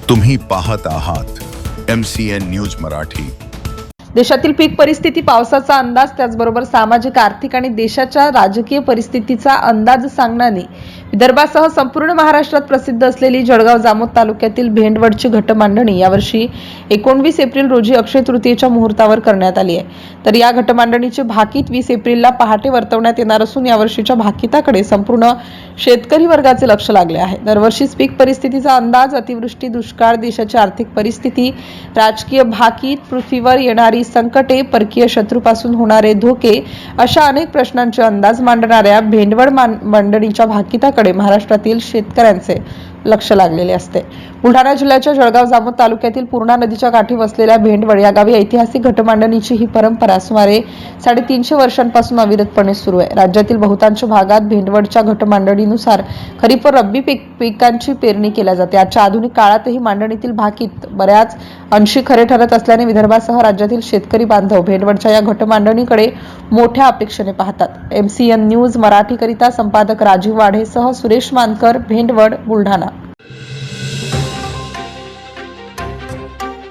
तुम्ही पाहत आहात MCN न्यूज मराठी। देशातील पीक परिस्थिती, पावसाचा अंदाज, त्याचबरोबर सामाजिक, आर्थिक आणि देशाच्या राजकीय परिस्थितीचा अंदाज सांगणारी विदर्भासह संपूर्ण महाराष्ट्रात प्रसिद्ध असलेली जळगाव जामोद तालुक्यातील भेंडवडची घटमांडणी यावर्षी 19 एप्रिल रोजी अक्षय तृतीयेच्या मुहूर्तावर करण्यात आली आहे। तर या घटमांडणीचे भाकीत 20 एप्रिलला पहाटे वर्तवण्यात येणार असून यावर्षीच्या भाकिताकडे संपूर्ण शेतकरी वर्गाचे लक्ष लागले आहे। दरवर्षीच पीक परिस्थितीचा अंदाज, अतिवृष्टी, दुष्काळ, देशाची आर्थिक परिस्थिती, राजकीय भाकीत, पृथ्वीवर येणारी संकटे, परकीय शत्रूपासून होणारे धोके अशा अनेक प्रश्नांचे अंदाज मांडणाऱ्या भेंडवड मंडणीच्या भाकिताकडे महाराष्ट्रातील शेतकऱ्यांचे लक्ष लागलेले असते। बुलढाणा जिल्ह्याच्या जळगाव जामोद तालुक्यातील पूर्णा नदीच्या काठी वसलेल्या भेंडवड या गावी ऐतिहासिक घटमांडणीची ही परंपरा सुमारे 350 वर्षांपासून अविरतपणे सुरू आहे। राज्यातील बहुतांश भागात भेंडवडच्या घटमांडणीनुसार खरीप व रब्बी पिकांची पेरणी केली जाते। आजच्या आधुनिक काळातही मांडणीतील भाकीत बऱ्याच अंशी खरे ठरत असल्याने विदर्भासह राज्यातील शेतकरी बांधव भेंडवडच्या या घटमांडणीकडे मोठ्या अपेक्षेने पाहतात। MCN न्यूज मराठी करिता संपादक राजीव वाढेसह सुरेश मानकर, भेंडवड, बुलढाणा।